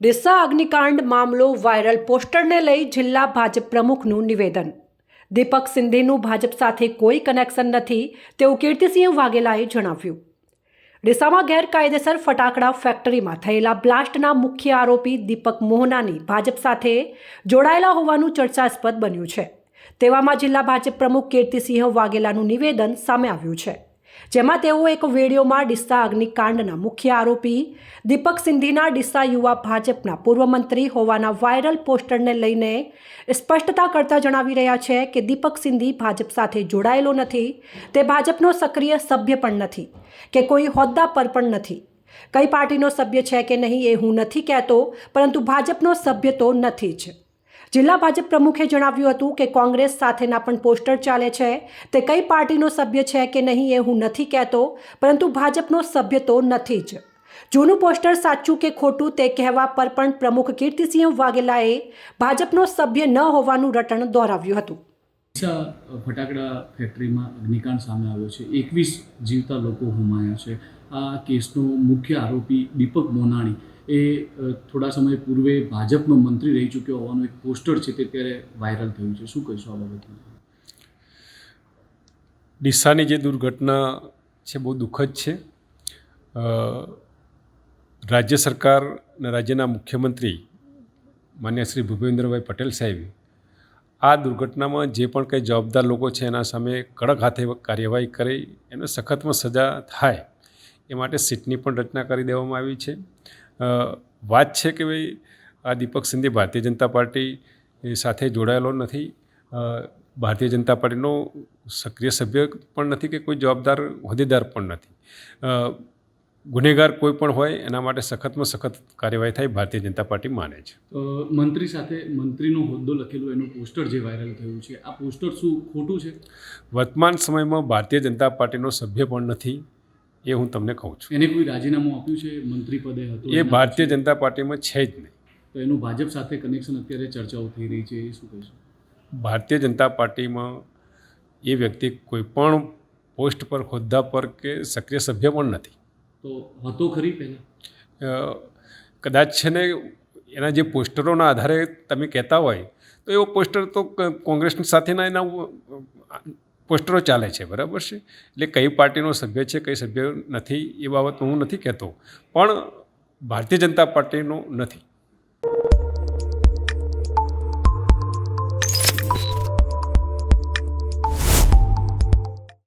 ડીસા અગ્નિકાંડ મામલો વાયરલ પોસ્ટરને લઈ જિલ્લા ભાજપ પ્રમુખનું નિવેદન। દીપક સિંધીનું ભાજપ સાથે કોઈ કનેક્શન નથી તેવું કીર્તિસિંહ વાઘેલાએ જણાવ્યું। ડીસામાં ગેરકાયદેસર ફટાકડા ફેક્ટરીમાં થયેલા બ્લાસ્ટના મુખ્ય આરોપી દીપક મોહનાની ભાજપ સાથે જોડાયેલા હોવાનું ચર્ચાસ્પદ બન્યું છે। તેવામાં જિલ્લા ભાજપ પ્રમુખ કીર્તિસિંહ વાઘેલાનું નિવેદન સામે આવ્યું છે, જેમાં તેઓ એક વિડીયોમાં ડીસા અગ્નિકાંડના મુખ્ય આરોપી દીપક સિંધીના ડીસા યુવા ભાજપના પૂર્વ મંત્રી હોવાના વાયરલ પોસ્ટરને લઈને સ્પષ્ટતા કરતા જણાવી રહ્યા છે કે દીપક સિંધી ભાજપ સાથે જોડાયેલો નથી, તે ભાજપનો સક્રિય સભ્ય પણ નથી કે કોઈ હોદ્દા પર પણ નથી। કઈ પાર્ટીનો સભ્ય છે કે નહીં એ હું નથી કહેતો, પરંતુ ભાજપનો સભ્ય તો નથી જ। જિલ્લા ભાજપ પ્રમુખે જણાવ્યું હતું કે કોંગ્રેસ સાથેના પણ પોસ્ટર ચાલે છે, તે કઈ પાર્ટીનો સભ્ય છે કે નહીં એ હું નથી કહેતો, પરંતુ ભાજપનો સભ્ય તો નથી જ। જૂનું પોસ્ટર સાચું કે ખોટું તે કહેવા પર પણ પ્રમુખ કીર્તિસિંહ વાઘેલાએ ભાજપનો સભ્ય ન હોવાનું રટણ દોહરાવ્યું હતું। ડીસા ફટાકડા ફેક્ટરીમાં અગ્નિકાંડ સામે આવ્યો છે, 21 જીવતા લોકો હોમાયા છે। આ કેસનો મુખ્ય આરોપી દીપક મોનાણી એ થોડા સમય પૂર્વે ભાજપનો મંત્રી રહી ચૂક્યો હોવાનું એક પોસ્ટર છે તે ત્યારે વાયરલ થયું છે, શું કહીશું આ બાબતમાં? ડીસાની જે દુર્ઘટના છે બહુ દુઃખદ છે। રાજ્ય સરકાર અને રાજ્યના મુખ્યમંત્રી માન્ય શ્રી ભૂપેન્દ્રભાઈ પટેલ સાહેબે આ દુર્ઘટનામાં જે પણ કંઈ જવાબદાર લોકો છે એના સામે કડક હાથે કાર્યવાહી કરી એને સખતમાં સજા થાય એ માટે સીટની પણ રચના કરી દેવામાં આવી છે। વાત છે કે ભાઈ આ દીપક સિંધી ભારતીય જનતા પાર્ટી સાથે જોડાયેલો નથી, ભારતીય જનતા પાર્ટીનો સક્રિય સભ્ય પણ નથી કે કોઈ જવાબદાર હોદ્દેદાર પણ નથી। ગુનેગાર કોઈ પણ હોય એના માટે સખતમાં સખત કાર્યવાહી થાય ભારતીય જનતા પાર્ટી માને છે। મંત્રી સાથે મંત્રીનો હોદ્દો લખેલો એનું પોસ્ટર જે વાયરલ થયું છે, આ પોસ્ટર શું ખોટું છે? વર્તમાન સમયમાં ભારતીય જનતા પાર્ટીનો સભ્ય પણ નથી એ હું તમને કહું છું। એને કોઈ રાજીનામું આપ્યું છે? મંત્રી પદે હતો એ ભારતીય જનતા પાર્ટીમાં છે જ નહીં। તો એનું ભાજપ સાથે કનેક્શન અત્યારે ચર્ચાઓ થઈ રહી છે, એ શું કહીશું? ભારતીય જનતા પાર્ટીમાં એ વ્યક્તિ કોઈ પણ પોસ્ટ પર, હોદ્દા પર કે સક્રિય સભ્ય પણ નથી। તો હતો ખરી પહેલાં? કદાચ છે ને એના જે પોસ્ટરોના આધારે તમે કહેતા હોય તો એવો પોસ્ટર તો કોંગ્રેસ સાથેના એના પોસ્ટરો ચાલે છે, બરાબર છે। એટલે કઈ પાર્ટીનો સભ્ય છે કઈ સભ્ય નથી એ બાબત હું નથી કહેતો, પણ ભારતીય જનતા પાર્ટીનો નથી।